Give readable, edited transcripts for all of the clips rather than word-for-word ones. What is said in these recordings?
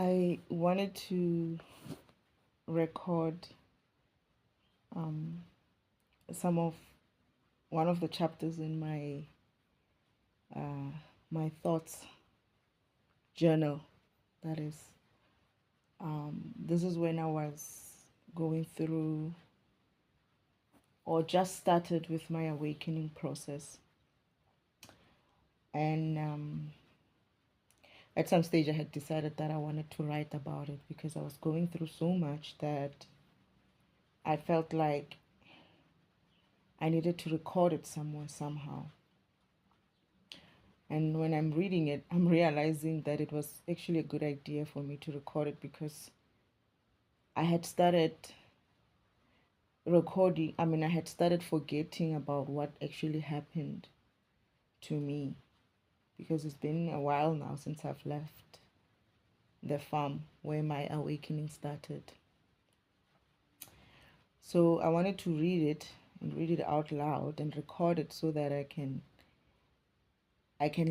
I wanted to record um, some of one of the chapters in uh, my thoughts journal. That is, this is when I was going through or just started with my awakening process, and at some stage I had decided that I wanted to write about it because I was going through so much that I felt like I needed to record it somewhere somehow. And when I'm reading it, I'm realizing that it was actually a good idea for me to record it because I had started I had started forgetting about what actually happened to me because it's been a while now since I've left the farm where my awakening started. So I wanted to read it and read it out loud and record it so that I can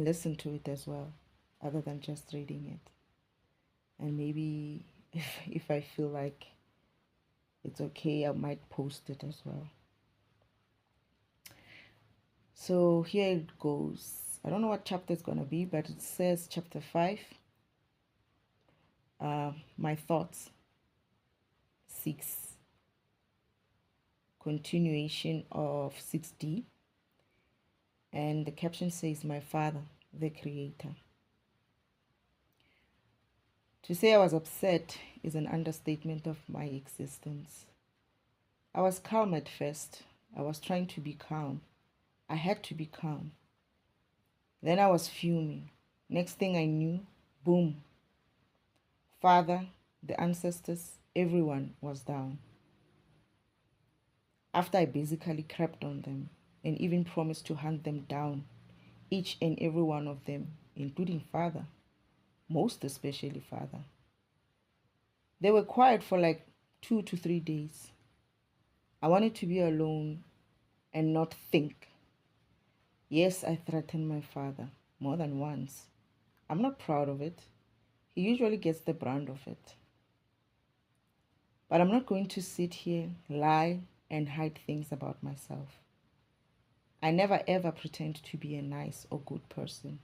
listen to it as well, other than just reading it. And maybe if I feel like it's okay, I might post it as well. So here it goes. I don't know what chapter it's gonna be, but it says chapter 5, my thoughts. 6, continuation of 6D. And the caption says, My Father, the Creator. To say I was upset is an understatement of my existence. I was calm at first. I was trying to be calm. I had to be calm. Then I was fuming. Next thing I knew, boom. Father, the ancestors, everyone was down. After I basically crept on them and even promised to hunt them down, each and every one of them, including Father, most especially Father. They were quiet for like 2 to 3 days. I wanted to be alone and not think. Yes, I threatened my father more than once. I'm not proud of it. He usually gets the brunt of it. But I'm not going to sit here, lie, and hide things about myself. I never ever pretend to be a nice or good person.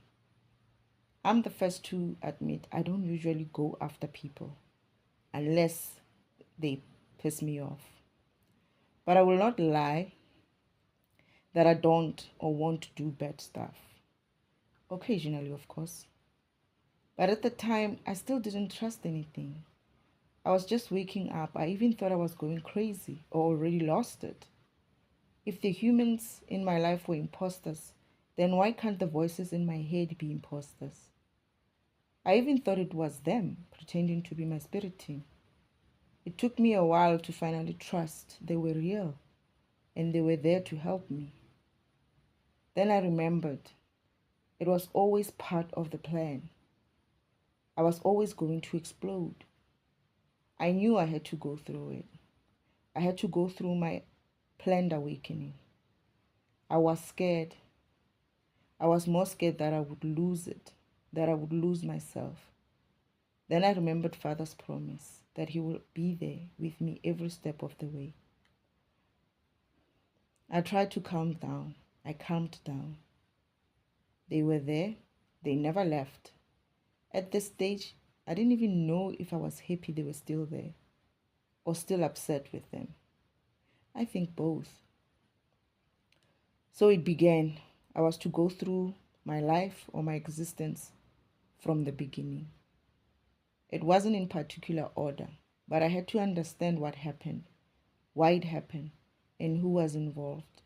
I'm the first to admit I don't usually go after people unless they piss me off. But I will not lie that I don't or won't do bad stuff. Occasionally, of course. But at the time, I still didn't trust anything. I was just waking up. I even thought I was going crazy or already lost it. If the humans in my life were imposters, then why can't the voices in my head be imposters? I even thought it was them pretending to be my spirit team. It took me a while to finally trust they were real and they were there to help me. Then I remembered it was always part of the plan. I was always going to explode. I knew I had to go through it. I had to go through my planned awakening. I was scared. I was more scared that I would lose it, that I would lose myself. Then I remembered Father's promise that He will be there with me every step of the way. I tried to calm down. I calmed down. They were there. They never left. At this stage, I didn't even know if I was happy they were still there or still upset with them. I think both. So it began. I was to go through my life or my existence from the beginning. It wasn't in particular order, but I had to understand what happened, why it happened, and who was involved.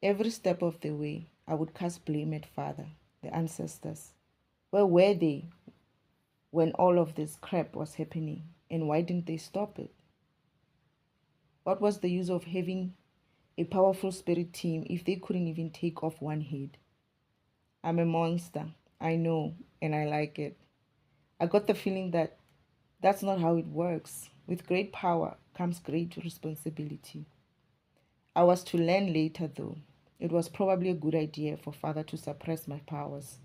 Every step of the way, I would cast blame at Father, the ancestors. Where were they when all of this crap was happening, and why didn't they stop it? What was the use of having a powerful spirit team if they couldn't even take off one head? I'm a monster, I know, and I like it. I got the feeling that that's not how it works. With great power comes great responsibility. I was to learn later, though. It was probably a good idea for Father to suppress my powers.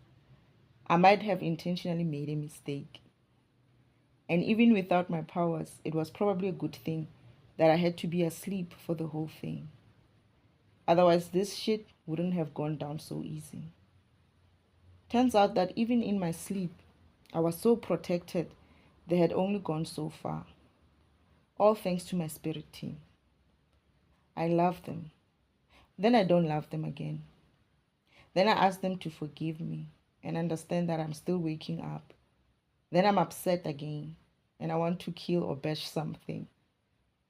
I might have intentionally made a mistake. And even without my powers, it was probably a good thing that I had to be asleep for the whole thing. Otherwise, this shit wouldn't have gone down so easy. Turns out that even in my sleep, I was so protected, they had only gone so far. All thanks to my spirit team. I love them. Then I don't love them again. Then I ask them to forgive me and understand that I'm still waking up. Then I'm upset again and I want to kill or bash something.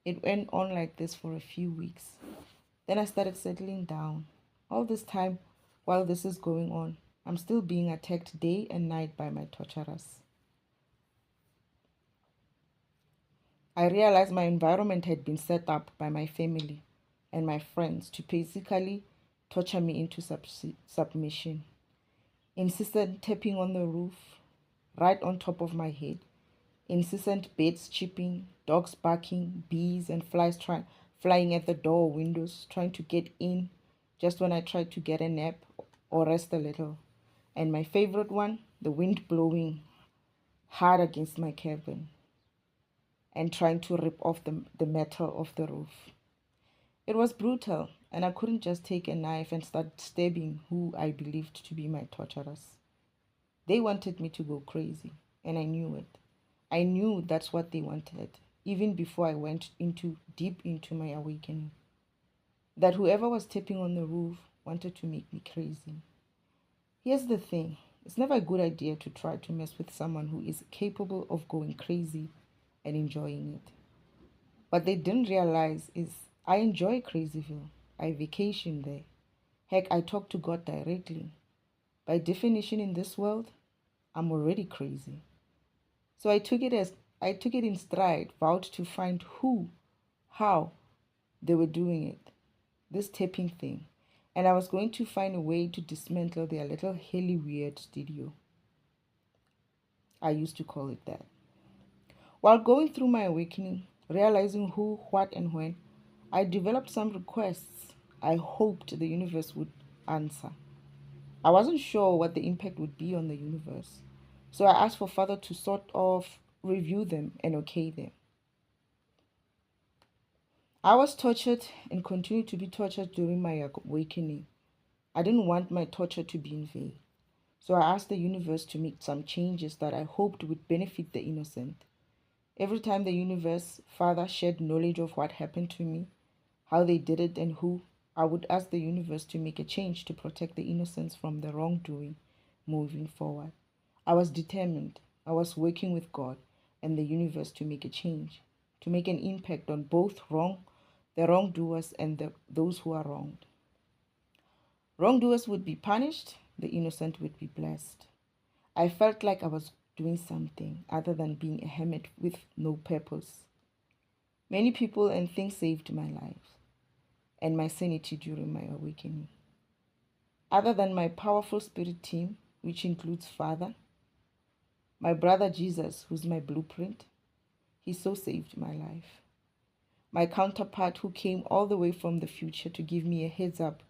It went on like this for a few weeks. Then I started settling down. All this time, while this is going on, I'm still being attacked day and night by my torturers. I realized my environment had been set up by my family and my friends to basically torture me into submission. Incessant tapping on the roof, right on top of my head. Incessant birds chirping, dogs barking, bees and flies flying at the door or windows, trying to get in just when I tried to get a nap or rest a little. And my favorite one, the wind blowing hard against my cabin and trying to rip off the metal of the roof. It was brutal, and I couldn't just take a knife and start stabbing who I believed to be my torturers. They wanted me to go crazy, and I knew it. I knew that's what they wanted, even before I went deep into my awakening. That whoever was tapping on the roof wanted to make me crazy. Here's the thing. It's never a good idea to try to mess with someone who is capable of going crazy and enjoying it. What they didn't realize is I enjoy Crazyville. I vacation there. Heck, I talk to God directly. By definition in this world, I'm already crazy. So I took it in stride, vowed to find how they were doing it, this taping thing. And I was going to find a way to dismantle their little hilly weird studio. I used to call it that. While going through my awakening, realizing who, what, and when, I developed some requests I hoped the universe would answer. I wasn't sure what the impact would be on the universe, so I asked for Father to sort of review them and okay them. I was tortured and continued to be tortured during my awakening. I didn't want my torture to be in vain, so I asked the universe to make some changes that I hoped would benefit the innocent. Every time the universe, Father, shared knowledge of what happened to me, how they did it, and who, I would ask the universe to make a change to protect the innocents from the wrongdoing moving forward. I was determined. I was working with God and the universe to make a change, to make an impact on the wrongdoers and those who are wronged. Wrongdoers would be punished, the innocent would be blessed. I felt like I was doing something other than being a hermit with no purpose. Many people and things saved my life and my sanity during my awakening. Other than my powerful spirit team, which includes Father, my brother Jesus, who's my blueprint, he so saved my life. My counterpart, who came all the way from the future to give me a heads up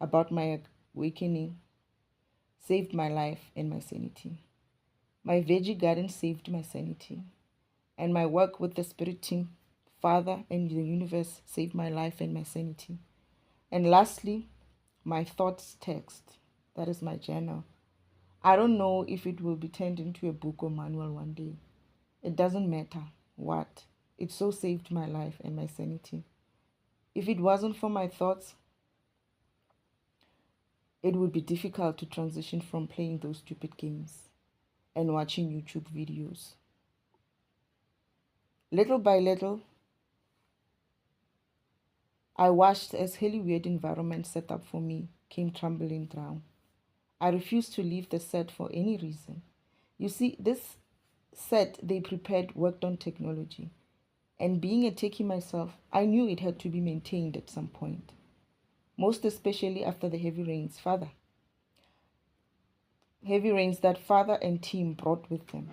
about my awakening, saved my life and my sanity. My veggie garden saved my sanity. And my work with the spirit team, Father, and the universe saved my life and my sanity. And lastly, my thoughts text. That is my journal. I don't know if it will be turned into a book or manual one day. It doesn't matter what. It so saved my life and my sanity. If it wasn't for my thoughts, it would be difficult to transition from playing those stupid games and watching YouTube videos. Little by little, I watched as hell weird environment set up for me came tumbling down. I refused to leave the set for any reason. You see, this set they prepared worked on technology. And being a techie myself, I knew it had to be maintained at some point. Most especially after the heavy rains that Father and team brought with them.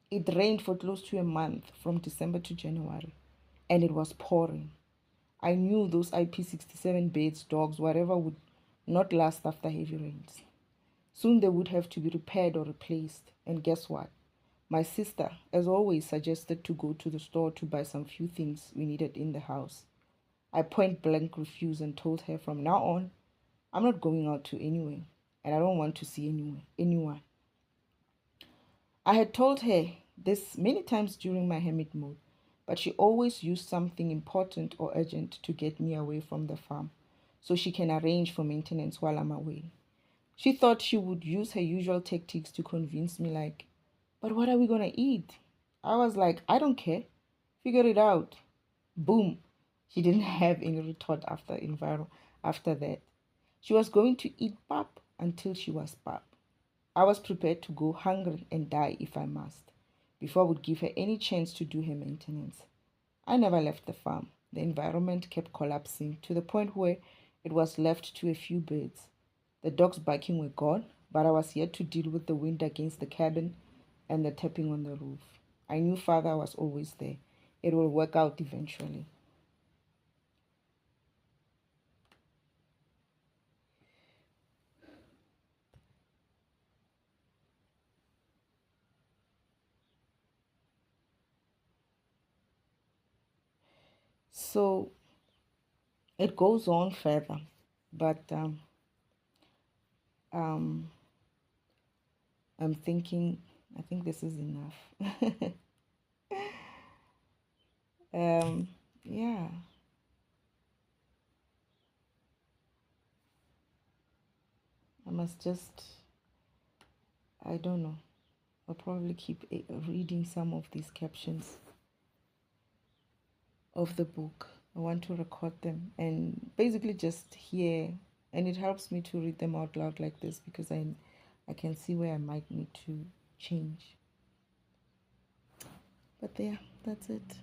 It rained for close to a month from December to January, and it was pouring. I knew those IP67 beds, dogs, whatever would not last after heavy rains. Soon they would have to be repaired or replaced, and guess what? My sister, as always, suggested to go to the store to buy some few things we needed in the house. I point blank refused and told her from now on, I'm not going out to anywhere, and I don't want to see anyone. I had told her this many times during my hermit mode, but she always used something important or urgent to get me away from the farm so she can arrange for maintenance while I'm away. She thought she would use her usual tactics to convince me, like, but what are we gonna eat? I was like, I don't care. Figure it out. Boom. She didn't have any retort after that. She was going to eat pap until she was pap. I was prepared to go hungry and die if I must, before I would give her any chance to do her maintenance. I never left the farm. The environment kept collapsing to the point where it was left to a few birds. The dogs barking were gone, but I was yet to deal with the wind against the cabin and the tapping on the roof. I knew Father was always there. It will work out eventually. So it goes on further, but um, I'm thinking, I think this is enough. Yeah, I must just, I don't know. I'll probably keep reading some of these captions of the book. I want to record them and basically just hear, and it helps me to read them out loud like this because I can see where I might need to change. But yeah, that's it.